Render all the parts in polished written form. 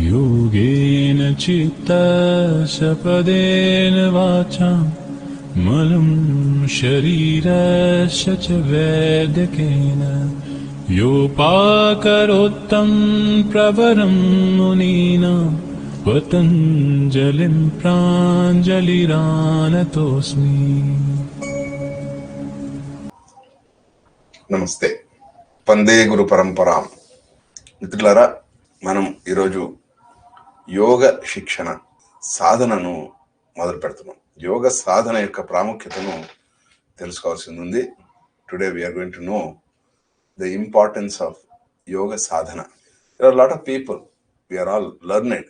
योगेन चित्तस्य वाचां मलं शरीरस्य च वैद्यकेन योपाकरोत्तं प्रवरं मुनीनां पतञ्जलिं प्राञ्जलिरानतोऽस्मि. నమస్తే. పందే గురు పరంపరాం. మిత్రులారా, మనం ఈరోజు యోగ శిక్షణ సాధనను మొదలు పెడుతున్నాం. యోగ సాధన యొక్క ప్రాముఖ్యతను తెలుసుకోవాల్సింది ఉంది. Today we're going to know the importance of yoga sadhana. There are lot of people, we're all learned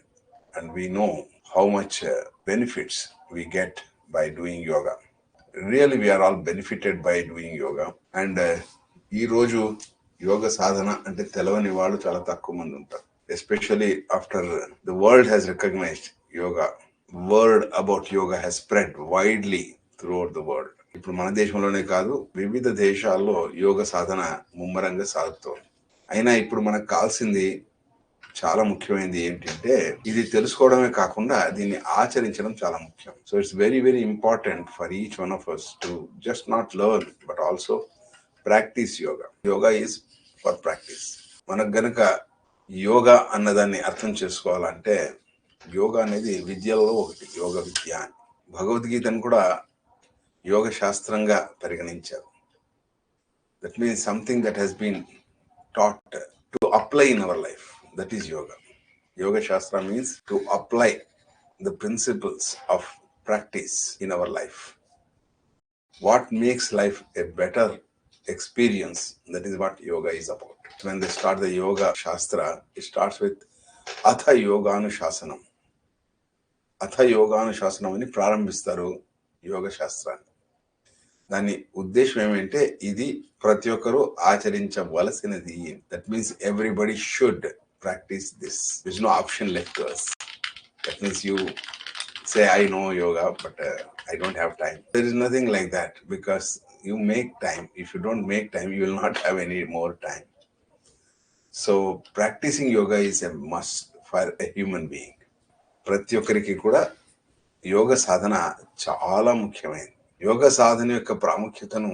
and we know how much benefits we get by doing yoga. Really we're all benefited by doing yoga. And ఈరోజు యోగ సాధన అంటే తెలవని వాళ్ళు చాలా తక్కువ మంది ఉంటారు. Especially after the world has recognised yoga, word about yoga has spread widely throughout the world. ఇప్పుడు మన దేశంలోనే కాదు, వివిధ దేశాల్లో యోగ సాధన ముమ్మరంగా సాగుతోంది. అయినా ఇప్పుడు మనకు కావాల్సింది చాలా ముఖ్యమైనది ఏంటంటే, ఇది తెలుసుకోవడమే కాకుండా దీన్ని ఆచరించడం చాలా ముఖ్యం. So it's very very important for each one of us to just not learn but also practise yoga. Yoga is for practice. మనకు గనక యోగా అన్నదాన్ని అర్థం చేసుకోవాలంటే, యోగా అనేది విద్యల్లో ఒకటి, యోగ విద్య అని. భగవద్గీతను కూడా యోగ శాస్త్రంగా పరిగణించారు. That means something that he's been taught to apply in our life. That is yoga. Yoga Shastra means to apply the principles of practice in our life. What makes life a better experience, that is what yoga is about. When they start the Yoga Shastra, it starts with Atha Yoganuशासनम. Atha Yoganuशासनम అని ప్రారంభిస్తారు యోగ శాస్త్రాన్ని. దాని ఉద్దేశం ఏమంటే, ఇది ప్రతి ఒక్కరూ ఆచరించవలసినది. That means everybody should practice this. There is no option left to us. That means you say I know yoga but I don't have time. There is nothing like that, because you make time. If you don't make time, you will not have any more time. So practicing yoga is a must for a human being. ప్రతి ఒక్కరికి కూడా యోగ సాధన చాలా ముఖ్యమైనది. యోగ సాధన యొక్క ప్రాముఖ్యతను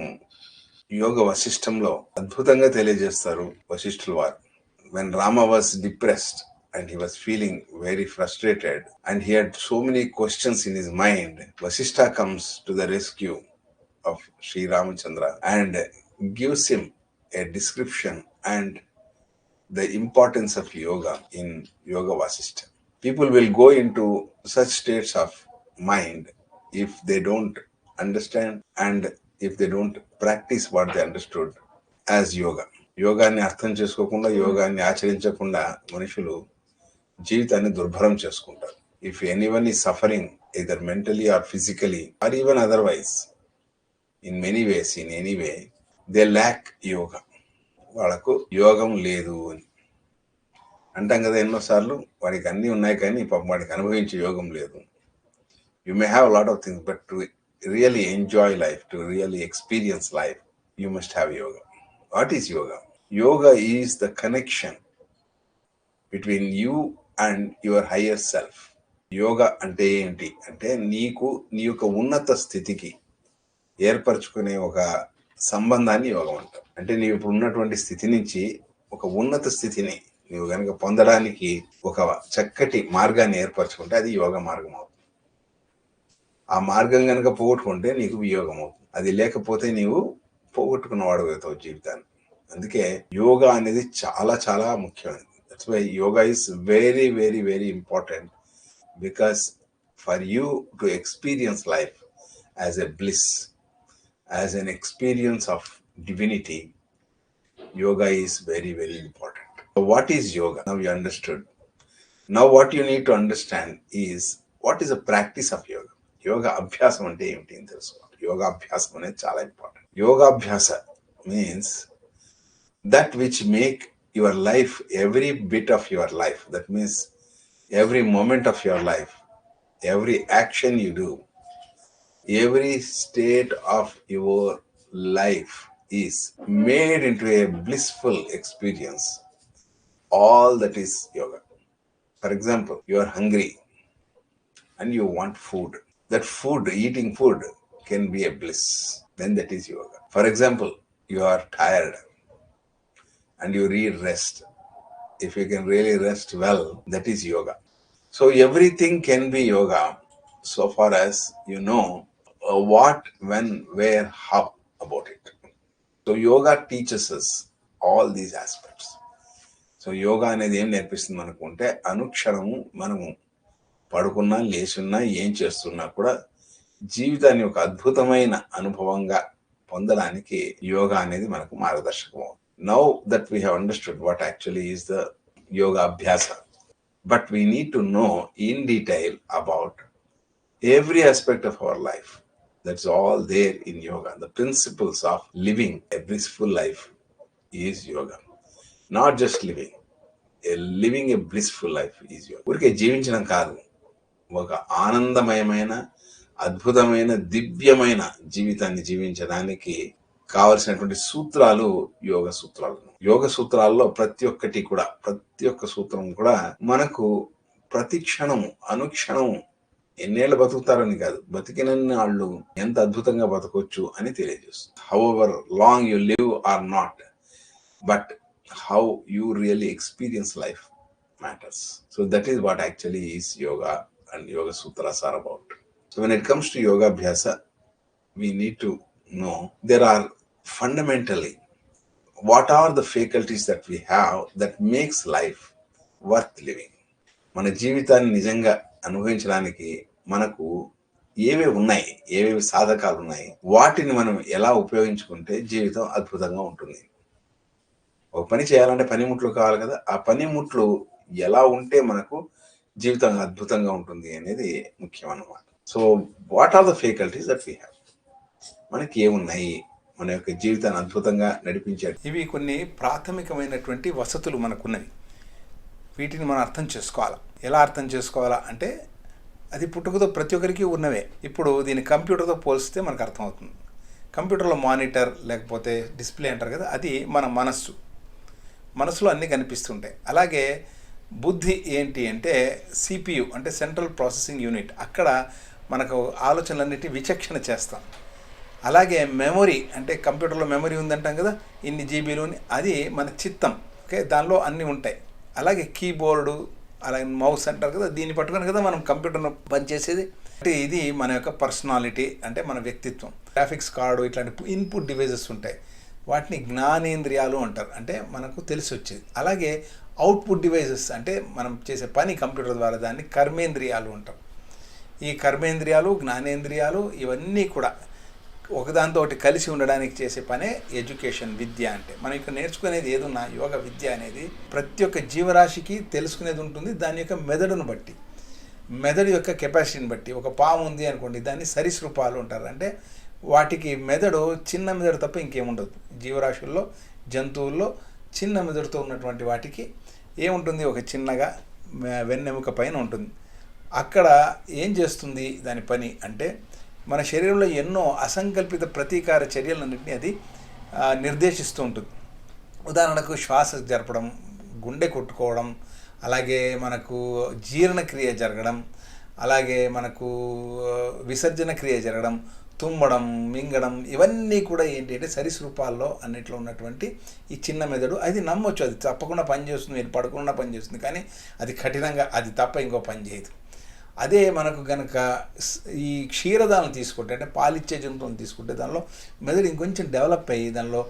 యోగ వశిష్టంలో అద్భుతంగా తెలియజేస్తారు వశిష్ఠుల వారు. When Rama was depressed and he was feeling very frustrated and he had so many questions in his mind, Vasishtha comes to the rescue of Sri Ramachandra and gives him a description and the importance of yoga in Yoga Vasishtha. People will go into such states of mind if they don't understand and if they don't practice what they understood as yoga. యోగాన్ని అర్థం చేసుకోకుండా, యోగాన్ని ఆచరించకుండా మనుషులు జీవితాన్ని దుర్భరం చేసుకుంటారు. If anyone is suffering either mentally or physically or even otherwise, in many ways, in any way, they lack yoga. వాళ్ళకు యోగం లేదు అని అంటాం కదా ఎన్నోసార్లు. వాడికి అన్నీ ఉన్నాయి కానీ పాపం వాడికి అనుభవించే యోగం లేదు. You may have a lot of things, but to really enjoy life, to really experience life, you must have yoga. What is yoga? Yoga is the connection between you and your higher self. Yoga అంటే ఏంటి అంటే, నీకు నీ యొక్క ఉన్నత స్థితికి ఏర్పరచుకునే ఒక సంబంధాన్ని యోగం అంటారు. అంటే నీవు ఇప్పుడు ఉన్నటువంటి స్థితి నుంచి ఒక ఉన్నత స్థితిని నీవు కనుక పొందడానికి ఒక చక్కటి మార్గాన్ని ఏర్పరచుకుంటే అది యోగ మార్గం అవుతుంది. ఆ మార్గం కనుక పోగొట్టుకుంటే నీకు వియోగం అవుతుంది. అది లేకపోతే నీవు పోగొట్టుకున్నవాడు అవుతావు జీవితాన్ని. అందుకే యోగా అనేది చాలా చాలా ముఖ్యమైనది. That's why yoga is very very very important, because for you to experience life as a bliss, as an experience of divinity, yoga is very very important. So what is yoga? Now you understood. Now what you need to understand is, what is the practice of yoga? యోగా అభ్యాసం అంటే ఏమిటి అని తెలుసుకోవాలి. యోగా అభ్యాసం అనేది చాలా important. Yogabhyasa means that which make your life, every bit of your life, that means every moment of your life, every action you do, every state of your life is made into a blissful experience. All that is yoga. For example, you are hungry and you want food. That food, eating food, can be a bliss. Then that is yoga. For example, you are tired and you need rest. If you can really rest well, that is yoga. So everything can be yoga so far as you know what, when, where, how about it. So yoga teaches us all these aspects. So yoga అనేది ఏం నేర్పిస్తుంది మనకు అంటే అనుక్షణము మనము పడుకున్నా లేచున్నా ఏం చేస్తున్నా కూడా జీవితాన్ని ఒక అద్భుతమైన అనుభవంగా పొందడానికి యోగా అనేది మనకు మార్గదర్శకం. Now that we have understood what actually is the yoga abhyasa, but we need to know in detail about every aspect of our life. That's all there in yoga. The principles of living a blissful life is yoga. Not just living a blissful life is yoga. ఊరికే జీవించడం కాదు, ఒక ఆనందమయమైన అద్భుతమైన దివ్యమైన జీవితాన్ని జీవించడానికి కావలసినటువంటి సూత్రాలు యోగ సూత్రాలు. యోగ సూత్రాల్లో ప్రతి ఒక్క సూత్రం కూడా మనకు ప్రతి క్షణము అనుక్షణము ఎన్నేళ్ళు బతుకుతారని కాదు, బతికినన్ని వాళ్ళు ఎంత అద్భుతంగా బతకొచ్చు అని తెలియజేస్తుంది. However long you live or not, but how you really experience life matters. So that is what actually is yoga and yoga sutras are about. So when it comes to yoga abhyasa, we need to know there are fundamentally what are the faculties that we have that makes life worth living. మన జీవితాన్ని నిజంగా అనుభవించడానికి మనకు ఏవేవి సాధకాలు ఉన్నాయి, వాటిని మనం ఎలా ఉపయోగించుకుంటే జీవితం అద్భుతంగా ఉంటుంది. ఒక పని చేయాలంటే పనిముట్లు కావాలి కదా, ఆ పనిముట్లు ఎలా ఉంటే మనకు జీవితం అద్భుతంగా ఉంటుంది అనేది ముఖ్యం అన్నమాట. So what are the faculties that we have, మనకి ఏమున్నాయి మన యొక్క జీవితాన్ని అద్భుతంగా నడిపించే ఇవి కొన్ని ప్రాథమికమైనటువంటి వసతులు మనకున్నవి. వీటిని మనం అర్థం చేసుకోవాలా. ఎలా అర్థం చేసుకోవాలా అంటే అది పుట్టుకతో ప్రతి ఒక్కరికి ఉన్నవే. ఇప్పుడు దీన్ని కంప్యూటర్తో పోలిస్తే మనకు అర్థమవుతుంది. కంప్యూటర్లో మానిటర్ లేకపోతే డిస్ప్లే అంటారు కదా, అది మన మనసులో అన్నీ కనిపిస్తుంటాయి. అలాగే బుద్ధి ఏంటి అంటే సిపియు అంటే సెంట్రల్ ప్రాసెసింగ్ యూనిట్, అక్కడ మనకు ఆలోచనలన్నిటి విచక్షణ చేస్తాం. అలాగే మెమొరీ అంటే కంప్యూటర్లో మెమొరీ ఉందంటాం కదా, ఇన్ని జీబీలోని, అది మన చిత్తం. ఓకే, దానిలో అన్నీ ఉంటాయి. అలాగే కీబోర్డు అలాగే మౌస్ అంటారు కదా, దీన్ని పట్టుకొని కదా మనం కంప్యూటర్ను పనిచేసేది. అంటే ఇది మన యొక్క పర్సనాలిటీ అంటే మన వ్యక్తిత్వం. గ్రాఫిక్స్ కార్డు ఇట్లాంటి ఇన్పుట్ డివైజెస్ ఉంటాయి, వాటిని జ్ఞానేంద్రియాలు అంటారు, అంటే మనకు తెలిసి వచ్చేది. అలాగే అవుట్పుట్ డివైజెస్ అంటే మనం చేసే పని కంప్యూటర్ ద్వారా, దాన్ని కర్మేంద్రియాలు అంటాం. ఈ కర్మేంద్రియాలు జ్ఞానేంద్రియాలు ఇవన్నీ కూడా ఒకదాంతో ఒకటి కలిసి ఉండడానికి చేసే పనే ఎడ్యుకేషన్, విద్య. అంటే మనం ఇక్కడ నేర్చుకునేది ఏదున్నా యోగ విద్య అనేది ప్రతి ఒక్క జీవరాశికి తెలుసుకునేది ఉంటుంది. దాని యొక్క మెదడును బట్టి, మెదడు యొక్క కెపాసిటీని బట్టి. ఒక పాము ఉంది అనుకోండి, దాన్ని సరీసృపాలు అంటారు. అంటే వాటికి మెదడు చిన్న మెదడు తప్ప ఇంకేముండదు. జీవరాశుల్లో జంతువుల్లో చిన్న మెదడుతో ఉన్నటువంటి వాటికి ఏముంటుంది, ఒక చిన్నగా వెన్నెముక పైన ఉంటుంది. అక్కడ ఏం చేస్తుంది దాని పని అంటే మన శరీరంలో ఎన్నో అసంకల్పిత ప్రతీకార చర్యలన్నింటినీ అది నిర్దేశిస్తూ ఉంటుంది. ఉదాహరణకు శ్వాస జరపడం, గుండె కొట్టుకోవడం, అలాగే మనకు జీర్ణక్రియ జరగడం, అలాగే మనకు విసర్జన క్రియ జరగడం, తుమ్మడం, మింగడం, ఇవన్నీ కూడా ఏంటి అంటే సరీసృపాల్లో అన్నిట్లో ఉన్నటువంటి ఈ చిన్న మెదడు. అది నమ్మొచ్చు, అది తప్పకుండా పనిచేస్తుంది, మీరు పడకుండా పనిచేస్తుంది, కానీ అది కఠినంగా అది తప్ప ఇంకో పని చేయదు. అదే మనకు కనుక ఈ క్షీరదాలను తీసుకుంటే అంటే పాలిచ్చే జంతువులను తీసుకుంటే దానిలో మెదడు ఇంకొంచెం డెవలప్ అయ్యి దానిలో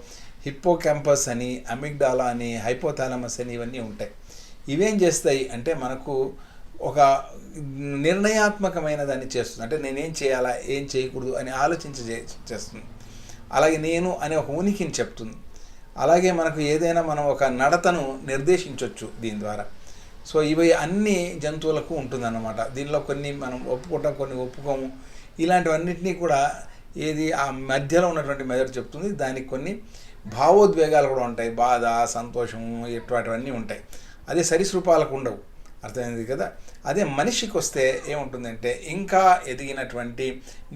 హిప్పోక్యాంపస్ అని, అమిగ్డాలా అని, హైపోథాలమస్ అని ఇవన్నీ ఉంటాయి. ఇవేం చేస్తాయి అంటే మనకు ఒక నిర్ణయాత్మకమైన దాన్ని చేస్తుంది. అంటే నేనేం చేయాలా ఏం చేయకూడదు అని చేస్తుంది. అలాగే నేను అనే ఒక ఉనికిని చెప్తుంది. అలాగే మనకు ఏదైనా మనం ఒక నడతను నిర్దేశించవచ్చు దీని ద్వారా. సో ఇవి అన్ని జంతువులకు ఉంటుందన్నమాట. దీనిలో కొన్ని మనం ఒప్పుకుంటాం, కొన్ని ఒప్పుకోము. ఇలాంటివన్నింటినీ కూడా ఏది ఆ మధ్యలో ఉన్నటువంటి మెదడు చెప్తుంది. దానికి కొన్ని భావోద్వేగాలు కూడా ఉంటాయి, బాధ, సంతోషము, ఇటువంటివన్నీ ఉంటాయి. అదే సరీసృపాలకు ఉండవు. అర్థమైంది కదా. అదే మనిషికి వస్తే ఏముంటుందంటే ఇంకా ఎదిగినటువంటి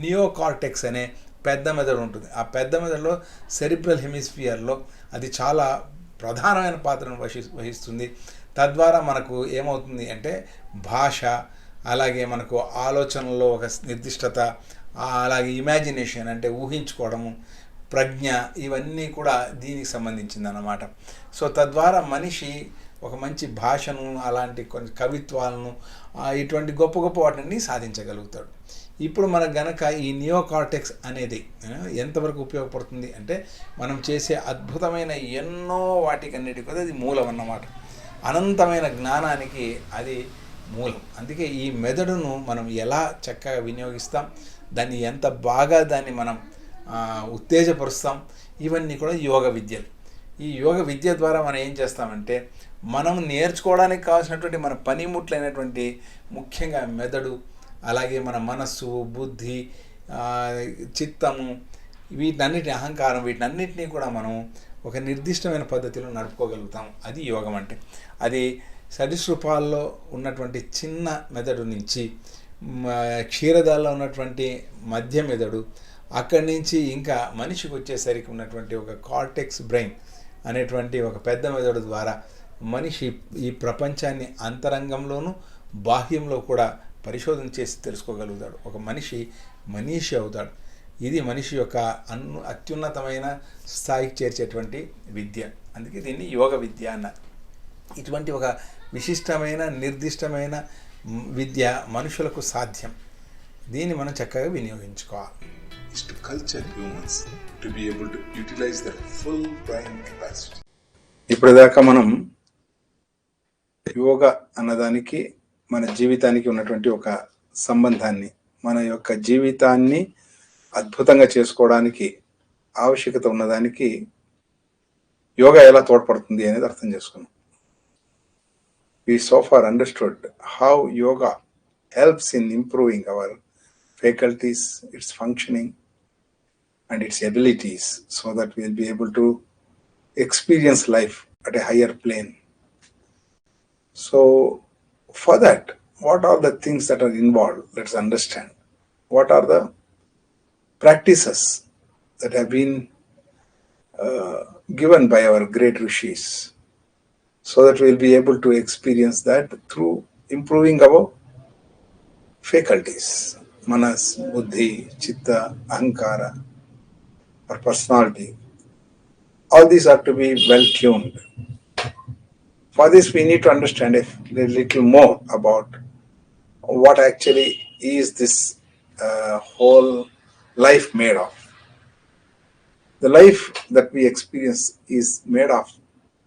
నియోకార్టెక్స్ అనే పెద్ద మెదడు ఉంటుంది. ఆ పెద్ద మెదడులో సెరిబ్రల్ హెమిస్ఫియర్లో అది చాలా ప్రధానమైన పాత్రను వహిస్తుంది. తద్వారా మనకు ఏమవుతుంది అంటే భాష, అలాగే మనకు ఆలోచనలో ఒక నిర్దిష్టత, అలాగే ఇమాజినేషన్ అంటే ఊహించుకోవడము, ప్రజ్ఞ, ఇవన్నీ కూడా దీనికి సంబంధించింది అన్నమాట. సో తద్వారా మనిషి ఒక మంచి భాషను, అలాంటి కొన్ని కవిత్వాలను, ఇటువంటి గొప్ప గొప్ప వాటిని సాధించగలుగుతాడు. ఇప్పుడు మనకు గనక ఈ నియోకార్టెక్స్ అనేది ఎంతవరకు ఉపయోగపడుతుంది అంటే మనం చేసే అద్భుతమైన ఎన్నో వాటికన్నిటి కూడా అది మూలం అన్నమాట. అనంతమైన జ్ఞానానికి అది మూలం. అందుకే ఈ మెదడును మనం ఎలా చక్కగా వినియోగిస్తాం, దాన్ని ఎంత బాగా దాన్ని మనం ఉత్తేజపరుస్తాం, ఇవన్నీ కూడా యోగ విద్యలు. ఈ యోగ విద్య ద్వారా మనం ఏం చేస్తామంటే మనం నేర్చుకోవడానికి కావాల్సినటువంటి మన పనిముట్లైనటువంటి ముఖ్యంగా మెదడు, అలాగే మన మనస్సు, బుద్ధి, చిత్తము, వీటన్నిటి అహంకారం, వీటన్నిటినీ కూడా మనం ఒక నిర్దిష్టమైన పద్ధతిలో నడుపుకోగలుగుతాం. అది యోగం అంటే. అది సరీసృపాల్లో ఉన్నటువంటి చిన్న మెదడు నుంచి క్షీరదాల్లో ఉన్నటువంటి మధ్య మెదడు, అక్కడి నుంచి ఇంకా మనిషికి వచ్చేసరికి ఉన్నటువంటి ఒక కార్టెక్స్ బ్రెయిన్ అనేటువంటి ఒక పెద్ద మెదడు ద్వారా మనిషి ఈ ప్రపంచాన్ని అంతరంగంలోనూ బాహ్యంలో కూడా పరిశోధన చేసి తెలుసుకోగలుగుతాడు. ఒక మనిషి అవుతాడు. ఇది మనిషి యొక్క అత్యున్నతమైన స్థాయికి చేర్చేటువంటి విద్య. అందుకే దీన్ని యోగ విద్య అన్నారు. ఇటువంటి ఒక విశిష్టమైన నిర్దిష్టమైన విద్య మనుషులకు సాధ్యం. దీన్ని మనం చక్కగా వినియోగించుకోవాలి. Is to culture humans to be able to utilize their full brain capacity. ఇప్పటిదాకా మనం యోగా అన్నదానికి మన జీవితానికి ఉన్నటువంటి ఒక సంబంధాన్ని, మన యొక్క జీవితాన్ని అద్భుతంగా చేసుకోవడానికి ఆవశ్యకత ఉన్నదానికి యోగా ఎలా తోడ్పడుతుంది అనేది అర్థం చేసుకున్నాం. We so far understood how yoga helps in improving our faculties, its functioning and its abilities, so that we'll be able to experience life at a higher plane. So for that, what are the things that are involved? Let's understand. What are the practices that have been given by our great rishis, so that we'll be able to experience that through improving our faculties, manas, buddhi, chitta, ahankara, or personality. All these are to be well tuned. For this, we need to understand a little more about what actually is this whole life made of. The life that we experience is made of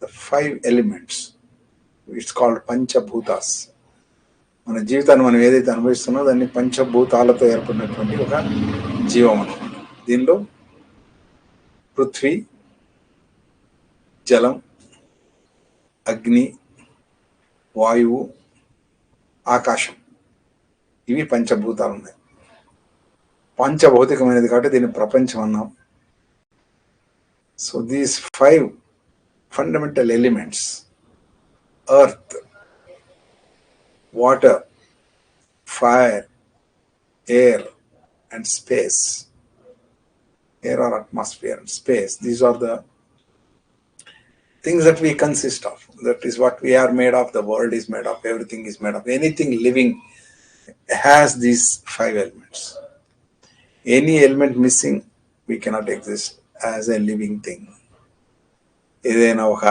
the 5 elements. It's called Panchabhutas. మన జీవితాన్ని మనం ఏదైతే అనుభవిస్తున్నామో దాన్ని పంచభూతాలతో ఏర్పడినటువంటి ఒక జీవం అనమాట. దీనిలో పృథ్వీ, జలం, అగ్ని, వాయువు, ఆకాశం, ఇవి పంచభూతాలు ఉన్నాయి. పంచభౌతికమైనది కాబట్టి దీన్ని ప్రపంచం అన్నాం. So these 5 fundamental elements, earth, water, fire, air and space, air or atmosphere and space, these are the things that we consist of. That is what we are made of, the world is made of, everything is made of. Anything living has these 5 elements. Any element missing, we cannot exist as a living thing. ఏదైనా ఒక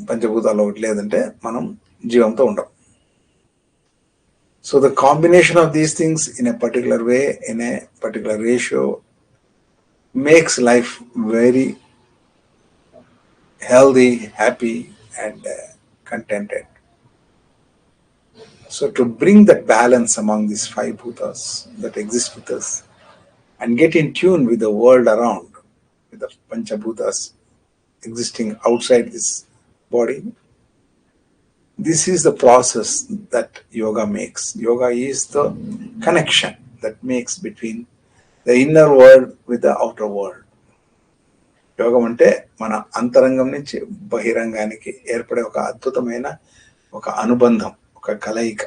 పంచభూతాలు ఒకటి లేదంటే మనం జీవంతో ఉండం. So the combination of these things in a particular way, in a particular ratio, makes life very healthy, happy and contented. So to bring that balance among these 5 bhutas that exist with us and get in tune with the world around, with the panchabhutas existing outside this body, this is the process that yoga makes. Yoga is the connection that makes between the inner world with the outer world. యోగం అంటే మన అంతరంగం నుంచి బహిరంగానికి ఏర్పడే ఒక అద్భుతమైన ఒక అనుబంధం, ఒక కలయిక.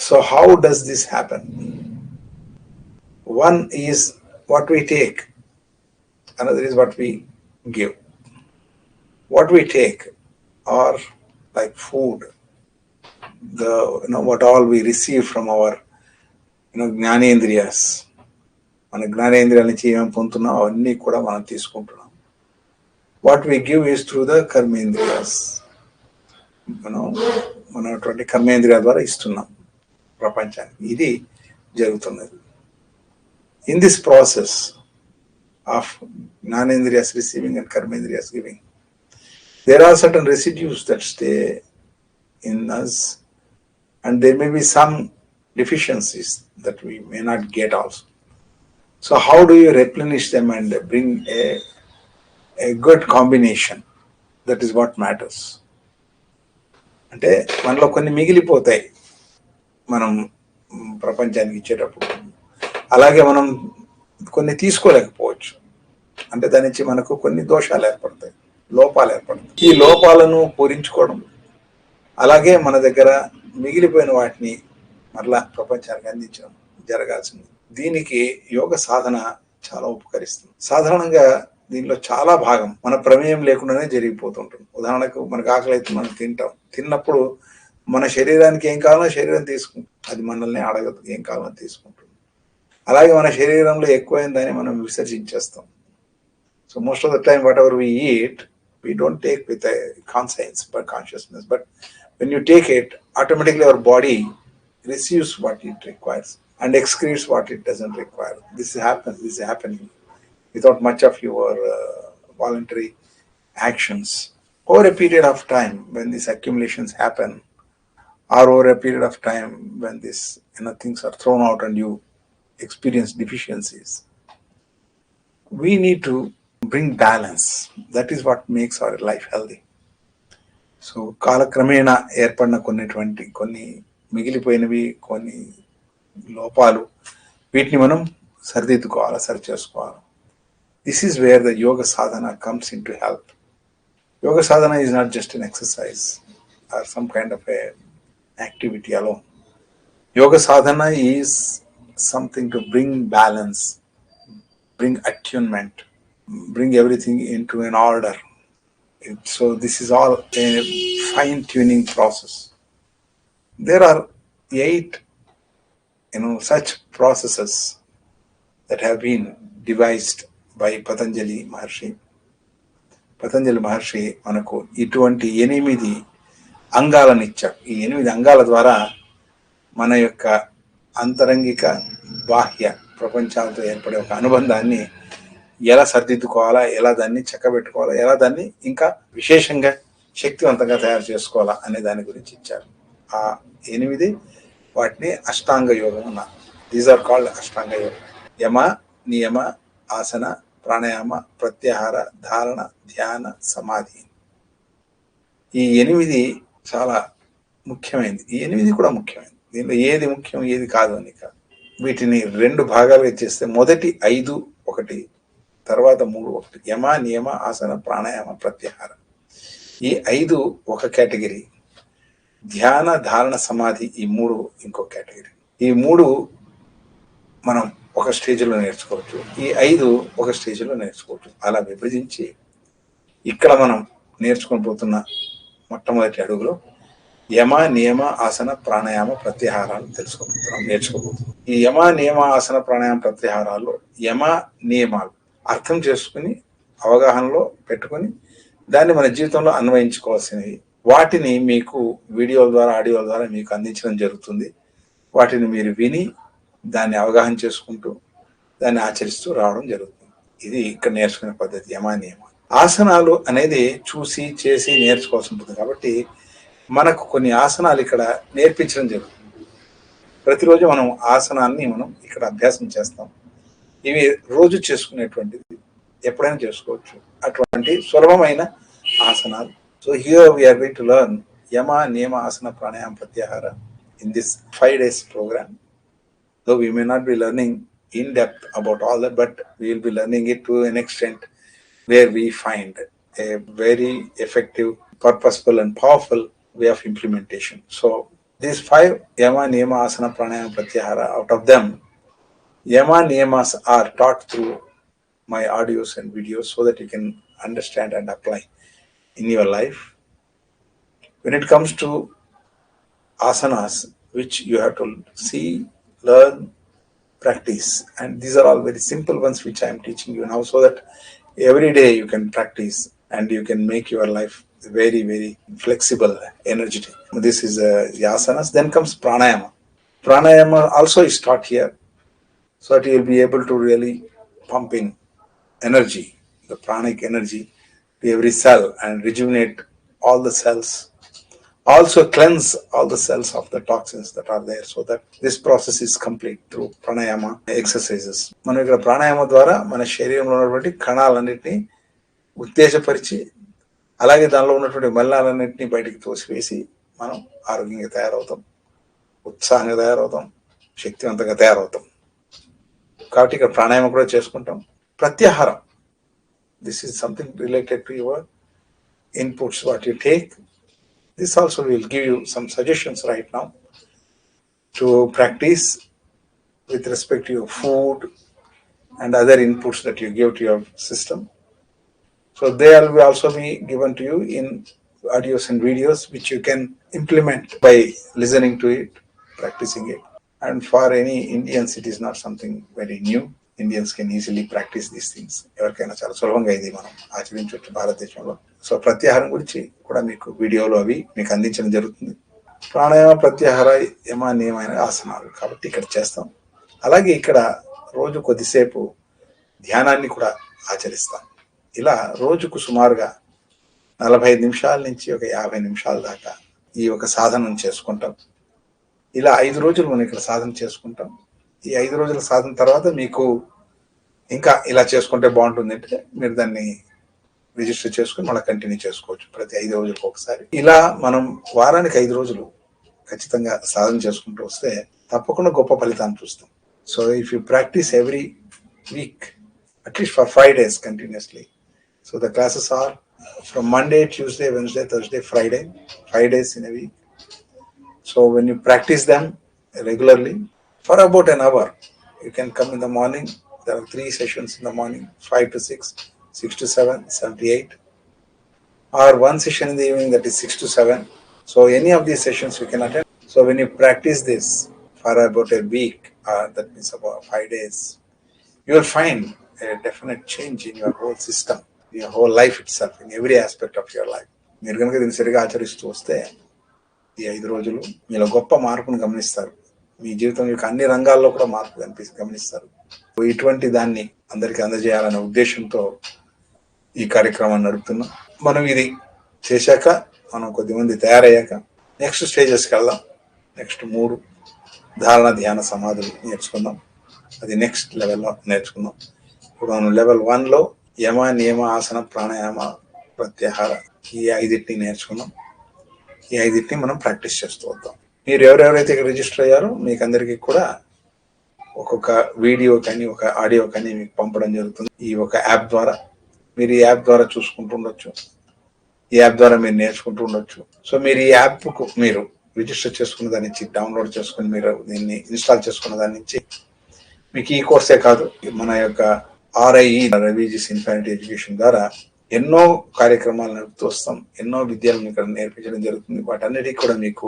So how does this happen? One is what we take, another is what we give. What we take or like food, what all we receive from our జ్ఞానేంద్రియాస్, మన జ్ఞానేంద్రియాల నుంచి ఏమేమి పొందుతున్నాం అవన్నీ కూడా మనం తీసుకుంటున్నాం. What we give is through the karmendriyas. మనం మనటువంటి కర్మేంద్రియాల ద్వారా ఇస్తున్నాం ప్రపంచానికి. ఇది జరుగుతున్నది. In this process of jnanendriyas receiving and karmendriyas giving, there are certain residues that stay in us, and there may be some deficiencies that we may not get also. So how do you replenish them and bring a good combination? That is what matters. అంటే మనలో కొన్ని మిగిలిపోతాయి మనం ప్రపంచానికి ఇచ్చేటప్పుడు, అలాగే మనం కొన్ని తీసుకోలేకపోవచ్చు. అంటే దాని నుంచి మనకు కొన్ని దోషాలు ఏర్పడతాయి, లోపాలు ఏర్పడతాయి. ఈ లోపాలను పూరించుకోవడం, అలాగే మన దగ్గర మిగిలిపోయిన వాటిని మరలా ప్రపంచానికి అందించడం జరగాల్సింది. దీనికి యోగ సాధన చాలా ఉపకరిస్తుంది. సాధారణంగా దీనిలో చాలా భాగం మన ప్రమేయం లేకుండానే జరిగిపోతుంటుంది. ఉదాహరణకు మనకు ఆకలి అయితే మనం తింటాం. తిన్నప్పుడు మన శరీరానికి ఏం కావాలో శరీరం తీసుకుంటుంది, అది మనల్ని అడగదు, ఏం కావాలో తీసుకుంటుంది. అలాగే మన శరీరంలో ఎక్కువైందని మనం విసర్జించేస్తాం. So most of the time whatever we eat, we don't take with a conscience but consciousness, but when you take it, automatically our body receives what it requires and excretes what it doesn't require. This is happening without much of your voluntary actions. Over a period of time, when these accumulations happen, or over a period of time when these things are thrown out and you experience deficiencies, we need to bring balance. That is what makes our life healthy. So కాలక్రమేణా ఏర్పడిన కొన్ని మిగిలిపోయినవి, కొన్ని లోపాలు, వీటిని మనం సరిదిద్దుకోవాలి, సరి చేసుకోవాలి. This is where the yoga sadhana comes in to help. Yoga sadhana is not just an exercise or some kind of a activity alone. Yoga sadhana is something to bring balance, bring attunement, bring everything into an order. So this is all a fine-tuning process. There are 8 such processes that have been devised by Patanjali Maharshi. Patanjali Maharshi మనకు ఇటువంటి 8 అంగాలను ఇచ్చారు. ఈ 8 అంగాల ద్వారా మన యొక్క అంతరంగిక బాహ్య ప్రపంచాలతో ఏర్పడే ఒక అనుబంధాన్ని ఎలా సరిదిద్దుకోవాలా, ఎలా దాన్ని చక్కబెట్టుకోవాలా, ఎలా దాన్ని ఇంకా విశేషంగా శక్తివంతంగా తయారు చేసుకోవాలా అనే దాని గురించి ఇచ్చారు. ఆ 8 వాటిని అష్టాంగ యోగం అన్నారు. దీస్ ఆర్ కాల్డ్ అష్టాంగ యోగం. యమ, నియమ, ఆసన, ప్రాణాయామ, ప్రత్యాహార, ధారణ, ధ్యాన, సమాధి. ఈ 8 చాలా ముఖ్యమైనది. ఈ 8 కూడా ముఖ్యమైనది. దీనిలో ఏది ముఖ్యం ఏది కాదు అని కాదు. వీటిని 2 భాగాలుగా చేస్తే మొదటి 5 ఒకటి, తర్వాత 3 ఒకటి. యమ, నియమ, ఆసన, ప్రాణాయామ, ప్రత్యాహార. ఈ 5 ఒక కేటగిరీ. ధ్యాన, ధారణ, సమాధి ఈ 3 ఇంకో కేటగిరీ. ఈ 3 మనం ఒక స్టేజ్లో నేర్చుకోవచ్చు, ఈ 5 ఒక స్టేజ్లో నేర్చుకోవచ్చు. అలా విభజించి ఇక్కడ మనం నేర్చుకొని పోతున్న మొట్టమొదటి అడుగులో యమ, నియమ, ఆసన, ప్రాణాయామ, ప్రత్యాహారాలు నేర్చుకోబోతున్నాం. ఈ యమ, నియమ, ఆసన, ప్రాణాయామ, ప్రత్యాహారాల్లో యమ నియమాలు అర్థం చేసుకుని అవగాహనలో పెట్టుకుని దాన్ని మన జీవితంలో అన్వయించుకోవాల్సినవి. వాటిని మీకు వీడియోల ద్వారా, ఆడియోల ద్వారా మీకు అందించడం జరుగుతుంది. వాటిని మీరు విని దాన్ని అవగాహన చేసుకుంటూ దాన్ని ఆచరిస్తూ రావడం జరుగుతుంది. ఇది ఇక్కడ నేర్చుకునే పద్ధతి యమ, నియమాలు. ఆసనాలు అనేది చూసి చేసి నేర్చుకోవాల్సి ఉంటుంది. కాబట్టి మనకు కొన్ని ఆసనాలు ఇక్కడ నేర్పించడం జరుగుతుంది. ప్రతిరోజు మనం ఆసనాన్ని మనం ఇక్కడ అభ్యాసం చేస్తాం. ఇవి రోజు చేసుకునేటువంటిది, ఎప్పుడైనా చేసుకోవచ్చు అటువంటి సులభమైన ఆసనాలు. So here we are going to learn yama, niyama, asana, pranayama, ప్రత్యాహార in this 5 days program. Though we may not be learning in depth about all that, but we will be learning it to an extent where we find a very effective, purposeful and powerful way of implementation. So these 5 yama, niyama, asana, pranayama, pratyahara, out of them yama niyamas are taught through my audios and videos so that you can understand and apply in your life. When it comes to asanas, which you have to see, learn, practice, and these are all very simple ones which I am teaching you now, so that every day you can practice and you can make your life very, very flexible, energetic. This is the asanas. Then comes pranayama. Pranayama also is taught here, so that you will be able to really pump in energy, the pranic energy, to every cell and rejuvenate all the cells. Also cleanse all the cells of the toxins that are there, so that this process is complete through pranayama exercises. మనం ఇక్కడ ప్రాణాయామ ద్వారా మన శరీరంలో ఉన్నటువంటి కణాలన్నింటినీ ఉత్తేజపరిచి, అలాగే దానిలో ఉన్నటువంటి మలినాలన్నింటినీ బయటికి తోసివేసి మనం ఆరోగ్యంగా తయారవుతాం, ఉత్సాహంగా తయారవుతాం, శక్తివంతంగా తయారవుతాం. కాబట్టి ఇక్కడ ప్రాణాయామం కూడా చేసుకుంటాం. ప్రత్యాహారం, this is something related to your inputs what you take. This also will give you some suggestions right now to practice with respect to your food and other inputs that you give to your system. So they will also be given to you in audios and videos, which you can implement by listening to it, practicing it. And for any Indians, it is not something very new. Indians can easily practice these things. ఎవరికైనా చాలా సులభంగా ఇది మనం ఆచరించవచ్చు భారతదేశంలో. So ప్రత్యాహారం గురించి కూడా మీకు వీడియోలు అవి మీకు అందించడం జరుగుతుంది. ప్రాణాయామ, ప్రత్యాహార, యమ, నియమైన ఆసనాలు కాబట్టి ఇక్కడ చేస్తాం. అలాగే ఇక్కడ రోజు కొద్దిసేపు ధ్యానాన్ని కూడా ఆచరిస్తాం. ఇలా రోజుకు సుమారుగా 45 నిమిషాల నుంచి ఒక 50 నిమిషాల దాకా ఈ ఒక సాధనను చేసుకుంటాం. ఇలా 5 రోజులు మనం ఇక్కడ సాధన చేసుకుంటాం. ఈ 5 రోజుల సాధన తర్వాత మీకు ఇంకా ఇలా చేసుకుంటే బాగుంటుంది అంటే మీరు దాన్ని రిజిస్టర్ చేసుకుని మళ్ళీ కంటిన్యూ చేసుకోవచ్చు ప్రతి 5 రోజులకు ఒకసారి. ఇలా మనం వారానికి 5 రోజులు ఖచ్చితంగా సాధన చేసుకుంటూ వస్తే తప్పకుండా గొప్ప ఫలితాన్ని చూస్తాం. So if you practise every week at least for 5 days continuously. So the classes are from Monday, Tuesday, Wednesday, Thursday, Friday, 5 days in a week. So when you practice them regularly for about an hour, you can come in the morning. There are 3 sessions in the morning, 5 to 6, 6 to 7, 7 to 8, or 1 session in the evening, that is 6 to 7. So any of these sessions you can attend. So when you practice this for about a week, that means about 5 days, you will find a definite change in your whole system, in your whole life itself, in every aspect of your life. మీరు కనుక దీన్ని సరిగా ఆచరిస్తూ వస్తే ఈ 5 రోజులు మీలో గొప్ప మార్పును గమనిస్తారు. మీ జీవితం యొక్క అన్ని రంగాల్లో కూడా మార్పు గమనిస్తారు. ఇటువంటి దాన్ని అందరికీ అందజేయాలనే ఉద్దేశంతో ఈ కార్యక్రమాన్ని నడుపుతున్నాం. మనం ఇది చేశాక, మనం కొద్దిమంది తయారయ్యాక నెక్స్ట్ స్టేజెస్కి వెళ్దాం. నెక్స్ట్ 3 ధారణ, ధ్యాన, సమాధులు నేర్చుకుందాం. అది నెక్స్ట్ లెవెల్లో నేర్చుకుందాం. ఇప్పుడు మనం లెవెల్ 1లో యమ, నియమ, ఆసన, ప్రాణాయామ, ప్రత్యాహార ఈ 5 నేర్చుకున్నాం. ఈ 5 మనం ప్రాక్టీస్ చేస్తూ వద్దాం. మీరు ఎవరెవరైతే ఇక్కడ రిజిస్టర్ అయ్యారో మీకు అందరికీ కూడా ఒక్కొక్క వీడియో కానీ ఒక ఆడియో కానీ మీకు పంపడం జరుగుతుంది. ఈ ఒక యాప్ ద్వారా మీరు ఈ యాప్ ద్వారా చూసుకుంటూ ఉండొచ్చు. ఈ యాప్ ద్వారా మీరు నేర్చుకుంటూ ఉండొచ్చు. సో మీరు ఈ యాప్కు మీరు రిజిస్టర్ చేసుకున్న దాని నుంచి, డౌన్లోడ్ చేసుకుని మీరు దీన్ని ఇన్స్టాల్ చేసుకున్న దాని నుంచి మీకు ఈ కోర్సే కాదు, మన యొక్క RIE రవీజీస్ ఇన్ఫినిటీ ఎడ్యుకేషన్ ద్వారా ఎన్నో కార్యక్రమాలు నడుపుతూ వస్తాం. ఎన్నో విద్యలను ఇక్కడ నేర్పించడం జరుగుతుంది. వాటన్నిటికీ కూడా మీకు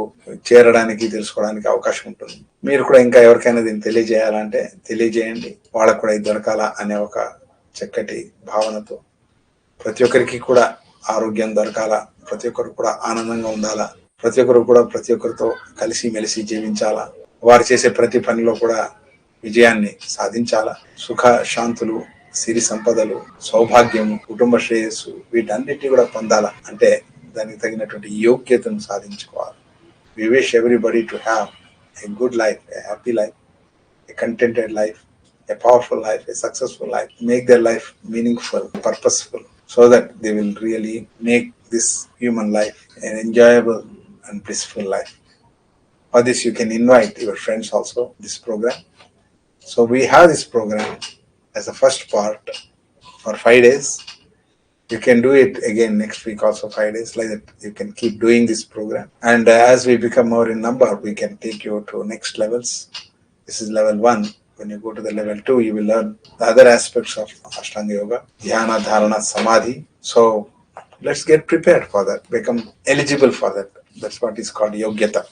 చేరడానికి, తెలుసుకోవడానికి అవకాశం ఉంటుంది. మీరు కూడా ఇంకా ఎవరికైనా దీన్ని తెలియజేయాలంటే తెలియజేయండి. వాళ్ళకు కూడా ఇది దొరకాల అనే ఒక చక్కటి భావనతో, ప్రతి ఒక్కరికి కూడా ఆరోగ్యం దొరకాల, ప్రతి ఒక్కరు కూడా ఆనందంగా ఉండాలా, ప్రతి ఒక్కరు కూడా ప్రతి ఒక్కరితో కలిసి మెలిసి జీవించాలా, వారు చేసే ప్రతి పనిలో కూడా విజయాన్ని సాధించాలా, సుఖ శాంతులు, సిరి సంపదలు, సౌభాగ్యము, కుటుంబ శ్రేయస్సు వీటన్నిటిని కూడా పొందాలా అంటే దానికి తగినటువంటి యోగ్యతను సాధించుకోవాలి. We wish everybody to have a good life, a happy life, a contented life, a powerful life, a successful life. Make their life meaningful, purposeful, so that they will really make this human life an enjoyable and blissful life. For this you can invite your friends also this program. So we have this program as the first part for 5 days. You can do it again next week also 5 days, like that you can keep doing this program. And as we become more in number, we can take you to next levels. This is level 1. When you go to the level 2, you will learn the other aspects of Ashtanga Yoga, Dhyana, Dharana, Samadhi. So let's get prepared for that, become eligible for that. That's what is called yogyata.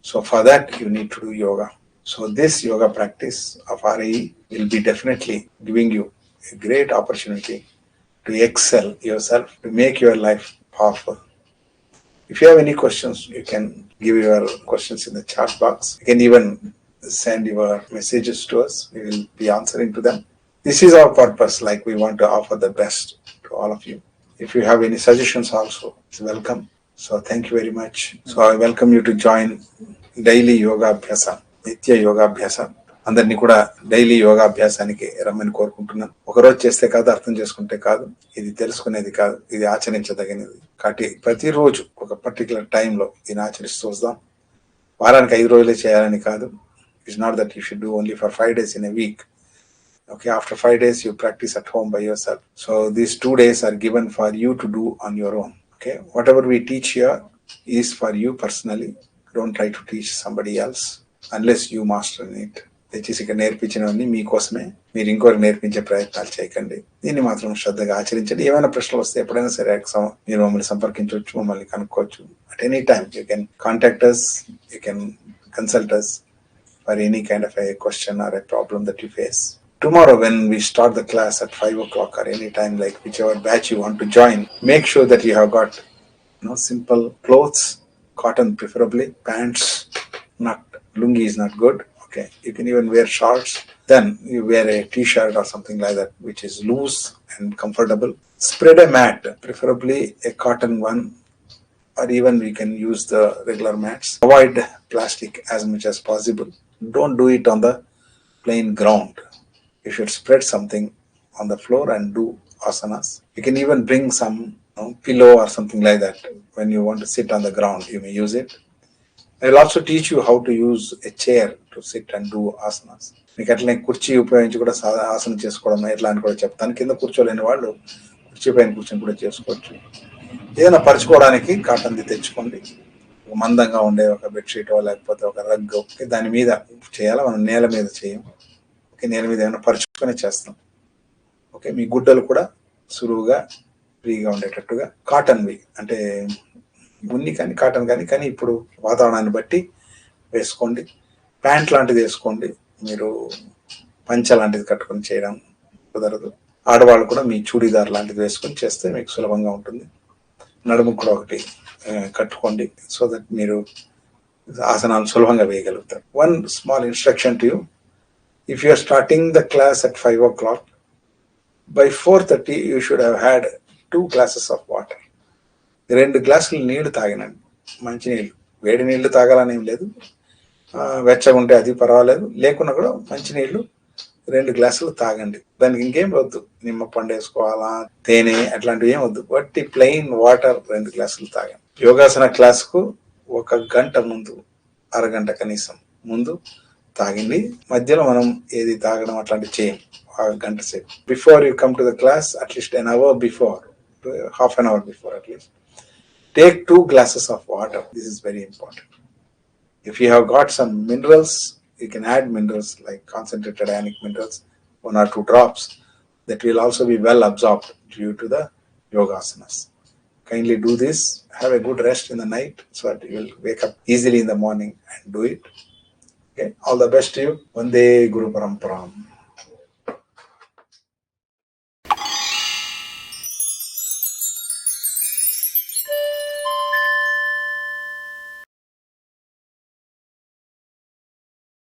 So for that, you need to do yoga. So this yoga practice of RAE will be definitely giving you a great opportunity to excel yourself, to make your life powerful. If you have any questions, you can give your questions in the chat box. You can even send your messages to us. We will be answering to them. This is our purpose, like we want to offer the best to all of you. If you have any suggestions also, it's welcome. So thank you very much. So I welcome you to join Daily Yoga Abhyasa, Nitya Yoga Abhyasa. అందరినీ కూడా daily yoga అభ్యాసానికి రమ్మని కోరుకుంటున్నాను. ఒకరోజు చేస్తే కాదు, అర్థం చేసుకుంటే కాదు, ఇది తెలుసుకునేది కాదు, ఇది ఆచరించదగినది. కాబట్టి ప్రతిరోజు ఒక పర్టికులర్ టైంలో దీన్ని ఆచరిస్తూ వస్తాం. వారానికి 5 రోజులే చేయాలని కాదు. It's not that you should do only for 5 days in a week. Okay, after 5 days you practice at home by yourself. So these 2 days are given for you to do on your own. Okay, whatever we teach here is for you personally. Don't try to teach somebody else unless you master it. దయచేసి ఇక్కడ నేర్పించినవన్నీ మీకోసమే, మీరు ఇంకోరికి నేర్పించే ప్రయత్నాలు చేయకండి. దీన్ని మాత్రం శ్రద్ధగా ఆచరించండి. ఏమైనా ప్రశ్నలు వస్తే ఎప్పుడైనా సరే మీరు మమ్మల్ని సంపర్కించవచ్చు, మమ్మల్ని కనుక్కోవచ్చు. At any time you can contact us, you can consult us for any kind of a question or a problem that you face. Tomorrow when we start the class at 5 o'clock or any time, like whichever batch you want to join, make sure that you have got simple clothes, cotton preferably, pants, not lungi is not good. Okay, you can even wear shorts. Then you wear a t-shirt or something like that which is loose and comfortable. Spread a mat, preferably a cotton one, or even we can use the regular mats. Avoid plastic as much as possible. Don't do it on the plain ground. You should spread something on the floor and do asanas. You can even bring some pillow or something like that. When you want to sit on the ground, you may use it. I will also teach you how to use a chair to sit and do asanas. మీకు అట్లనే కుర్చీ ఉపయోగించి కూడా ఆసనం చేసుకోవడం ఎట్లా అని కూడా చెప్తాను. కింద కూర్చోలేని వాళ్ళు కుర్చీ పైన కూర్చొని కూడా చేసుకోవచ్చు. ఏదైనా పరుచుకోవడానికి కాటన్ది తెచ్చుకోండి. ఒక మందంగా ఉండే ఒక బెడ్షీటో లేకపోతే ఒక రగ్గు, దాని మీద చేయాలి. మనం నేల మీద చేయం. ఓకే, నేల మీద ఏమైనా పరుచుకొని చేస్తాం. ఓకే, మీ గుడ్డలు కూడా సులువుగా ఫ్రీగా ఉండేటట్టుగా కాటన్వి, అంటే ఉన్ని కానీ కాటన్ కానీ ఇప్పుడు వాతావరణాన్ని బట్టి వేసుకోండి. ప్యాంట్ లాంటిది వేసుకోండి. మీరు పంచ లాంటిది కట్టుకొని చేయడం కుదరదు. ఆడవాళ్ళు కూడా మీ చూడీదార్ లాంటిది వేసుకొని చేస్తే మీకు సులభంగా ఉంటుంది. నడుము కూడా ఒకటి కట్టుకోండి, సో దట్ మీరు ఆసనాలు సులభంగా వేయగలుగుతారు. One small instruction to you. If you are starting the class at 5 o'clock, by 4:30 you should have had 2 glasses of water. 2 గ్లాసులు నీళ్లు తాగినండి, మంచి నీళ్ళు. వేడి నీళ్లు తాగాలని ఏం లేదు, వెచ్చగా ఉంటే అది పర్వాలేదు, లేకున్నా కూడా మంచి నీళ్లు 2 గ్లాసులు తాగండి. దానికి ఇంకేం వద్దు, నిమ్మ పండు వేసుకోవాలా, తేనె అట్లాంటివి ఏం వద్దు. వట్టి ప్లెయిన్ వాటర్ 2 గ్లాసులు తాగండి. యోగాసన క్లాస్కు 1 గంట ముందు, అరగంట కనీసం ముందు తాగింది. మధ్యలో మనం ఏది తాగడం అట్లాంటివి చేయం. 1 గంట సేపు before you come to the class, at least an hour before, half an hour before at least, take 2 glasses of water. This is very important. If you have got some minerals, you can add minerals like concentrated ionic minerals, 1 or 2 drops. That will also be well absorbed due to the yoga asanas. Kindly do this. Have a good rest in the night so that you will wake up easily in the morning and do it. Okay, all the best to you. Vande Guru Paramparam.